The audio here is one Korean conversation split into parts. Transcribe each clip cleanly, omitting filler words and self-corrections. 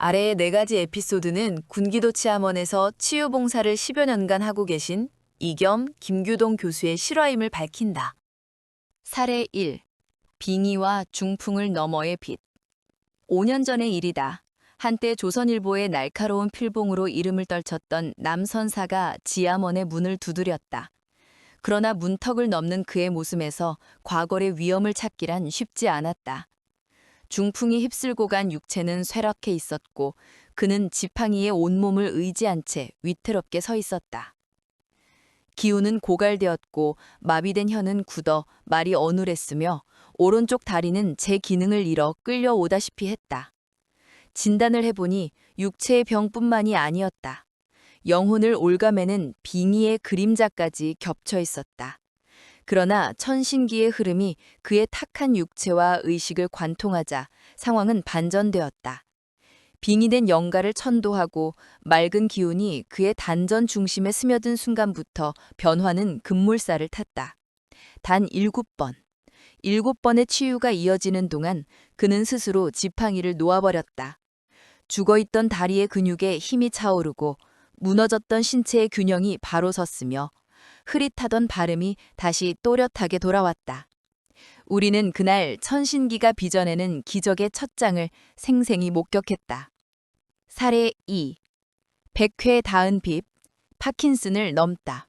아래의 네 가지 에피소드는 군기도치암원에서 치유봉사를 10여 년간 하고 계신 이겸 김규동 교수의 실화임을 밝힌다. 사례 1. 빙의와 중풍을 너머의 빛. 5년 전의 일이다. 한때 조선일보의 날카로운 필봉으로 이름을 떨쳤던 남선사가 지암원의 문을 두드렸다. 그러나 문턱을 넘는 그의 모습에서 과거의 위험을 찾기란 쉽지 않았다. 중풍이 휩쓸고 간 육체는 쇠락해 있었고 그는 지팡이에 온몸을 의지한 채 위태롭게 서 있었다. 기운은 고갈되었고 마비된 혀는 굳어 말이 어눌했으며 오른쪽 다리는 제 기능을 잃어 끌려오다시피 했다. 진단을 해보니 육체의 병뿐만이 아니었다. 영혼을 옭아매는 빙의의 그림자까지 겹쳐 있었다. 그러나 천신기의 흐름이 그의 탁한 육체와 의식을 관통하자 상황은 반전되었다. 빙의된 영가를 천도하고 맑은 기운이 그의 단전 중심에 스며든 순간부터 변화는 급물살을 탔다. 단 7번. 7번의 치유가 이어지는 동안 그는 스스로 지팡이를 놓아버렸다. 죽어있던 다리의 근육에 힘이 차오르고 무너졌던 신체의 균형이 바로 섰으며 흐릿하던 발음이 다시 또렷하게 돌아왔다. 우리는 그날 천신기가 빚어내는 기적의 첫 장을 생생히 목격했다. 사례 2. 100회 닿은 빛, 파킨슨을 넘다.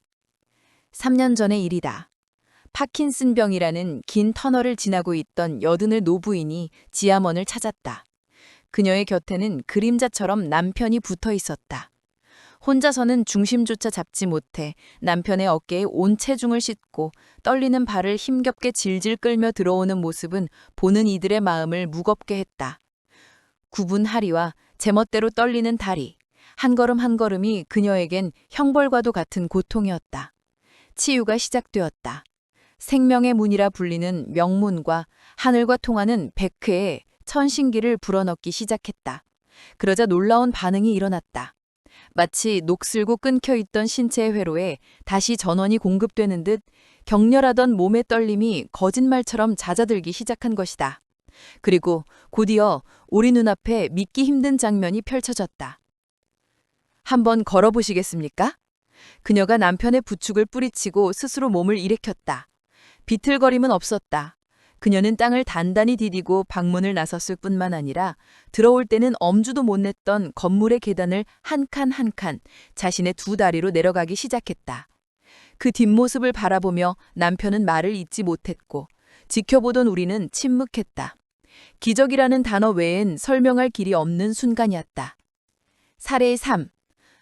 3년 전의 일이다. 파킨슨병이라는 긴 터널을 지나고 있던 여든의 노부인이 지암원을 찾았다. 그녀의 곁에는 그림자처럼 남편이 붙어 있었다. 혼자서는 중심조차 잡지 못해 남편의 어깨에 온 체중을 싣고 떨리는 발을 힘겹게 질질 끌며 들어오는 모습은 보는 이들의 마음을 무겁게 했다. 굽은 하리와 제멋대로 떨리는 다리, 한 걸음 한 걸음이 그녀에겐 형벌과도 같은 고통이었다. 치유가 시작되었다. 생명의 문이라 불리는 명문과 하늘과 통하는 100회의 천신기를 불어넣기 시작했다. 그러자 놀라운 반응이 일어났다. 마치 녹슬고 끊겨있던 신체의 회로에 다시 전원이 공급되는 듯 격렬하던 몸의 떨림이 거짓말처럼 잦아들기 시작한 것이다. 그리고 곧이어 우리 눈앞에 믿기 힘든 장면이 펼쳐졌다. 한번 걸어보시겠습니까? 그녀가 남편의 부축을 뿌리치고 스스로 몸을 일으켰다. 비틀거림은 없었다. 그녀는 땅을 단단히 디디고 방문을 나섰을 뿐만 아니라 들어올 때는 엄두도 못 냈던 건물의 계단을 한 칸 한 칸 자신의 두 다리로 내려가기 시작했다. 그 뒷모습을 바라보며 남편은 말을 잇지 못했고 지켜보던 우리는 침묵했다. 기적이라는 단어 외엔 설명할 길이 없는 순간이었다. 사례 3.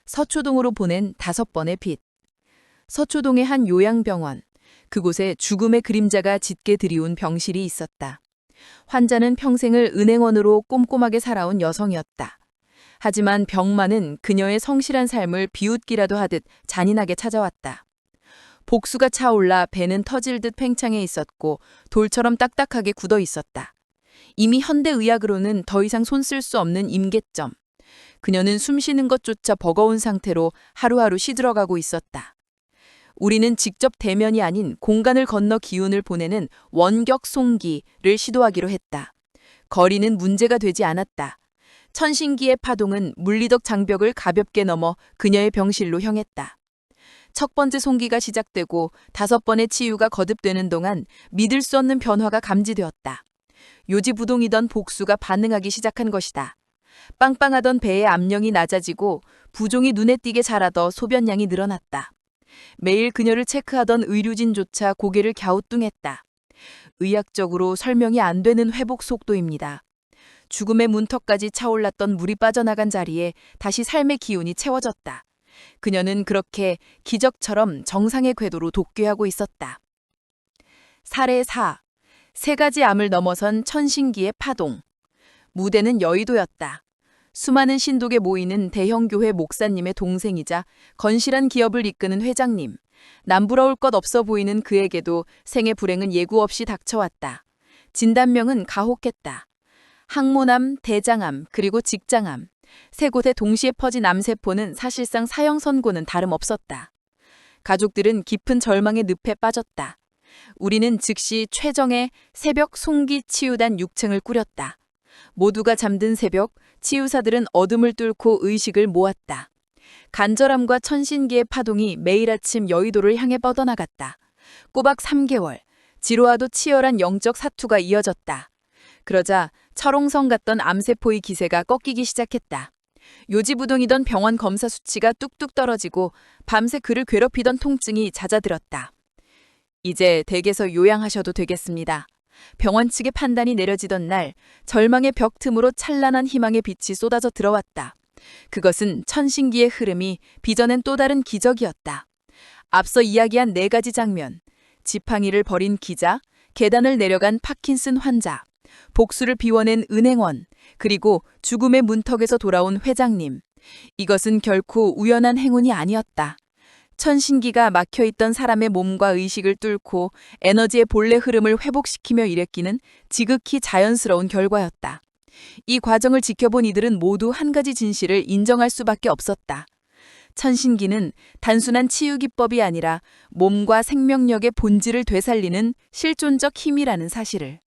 서초동으로 보낸 5번의 빛. 서초동의 한 요양병원. 그곳에 죽음의 그림자가 짙게 드리운 병실이 있었다. 환자는 평생을 은행원으로 꼼꼼하게 살아온 여성이었다. 하지만 병만은 그녀의 성실한 삶을 비웃기라도 하듯 잔인하게 찾아왔다. 복수가 차올라 배는 터질 듯 팽창해 있었고 돌처럼 딱딱하게 굳어 있었다. 이미 현대의학으로는 더 이상 손 쓸 수 없는 임계점. 그녀는 숨쉬는 것조차 버거운 상태로 하루하루 시들어가고 있었다. 우리는 직접 대면이 아닌 공간을 건너 기운을 보내는 원격 송기를 시도하기로 했다. 거리는 문제가 되지 않았다. 천신기의 파동은 물리적 장벽을 가볍게 넘어 그녀의 병실로 향했다. 첫 번째 송기가 시작되고 5번의 치유가 거듭되는 동안 믿을 수 없는 변화가 감지되었다. 요지부동이던 복수가 반응하기 시작한 것이다. 빵빵하던 배의 압력이 낮아지고 부종이 눈에 띄게 자라더 소변량이 늘어났다. 매일 그녀를 체크하던 의료진조차 고개를 갸우뚱했다. 의학적으로 설명이 안 되는 회복 속도입니다. 죽음의 문턱까지 차올랐던 물이 빠져나간 자리에 다시 삶의 기운이 채워졌다. 그녀는 그렇게 기적처럼 정상의 궤도로 독귀하고 있었다. 사례 4. 3가지 암을 넘어선 천신기의 파동. 무대는 여의도였다. 수많은 신독에 모이는 대형교회 목사님의 동생이자 건실한 기업을 이끄는 회장님. 남부러울 것 없어 보이는 그에게도 생의 불행은 예고 없이 닥쳐왔다. 진단명은 가혹했다. 항모암, 대장암, 그리고 직장암. 3곳에 동시에 퍼진 암세포는 사실상 사형 선고는 다름없었다. 가족들은 깊은 절망의 늪에 빠졌다. 우리는 즉시 최정의 새벽 송기 치유단 6층을 꾸렸다. 모두가 잠든 새벽 치유사들은 어둠을 뚫고 의식을 모았다. 간절함과 천신기의 파동이 매일 아침 여의도를 향해 뻗어나갔다. 꼬박 3개월, 지루하도 치열한 영적 사투가 이어졌다. 그러자 철옹성 같던 암세포의 기세가 꺾이기 시작했다. 요지부동이던 병원 검사 수치가 뚝뚝 떨어지고 밤새 그를 괴롭히던 통증이 잦아들었다. 이제 댁에서 요양하셔도 되겠습니다. 병원 측의 판단이 내려지던 날, 절망의 벽 틈으로 찬란한 희망의 빛이 쏟아져 들어왔다. 그것은 천신기의 흐름이 빚어낸 또 다른 기적이었다. 앞서 이야기한 4가지 장면, 지팡이를 버린 기자, 계단을 내려간 파킨슨 환자, 복수를 비워낸 은행원, 그리고 죽음의 문턱에서 돌아온 회장님. 이것은 결코 우연한 행운이 아니었다. 천신기가 막혀있던 사람의 몸과 의식을 뚫고 에너지의 본래 흐름을 회복시키며 일으키는 지극히 자연스러운 결과였다. 이 과정을 지켜본 이들은 모두 한 가지 진실을 인정할 수밖에 없었다. 천신기는 단순한 치유 기법이 아니라 몸과 생명력의 본질을 되살리는 실존적 힘이라는 사실을.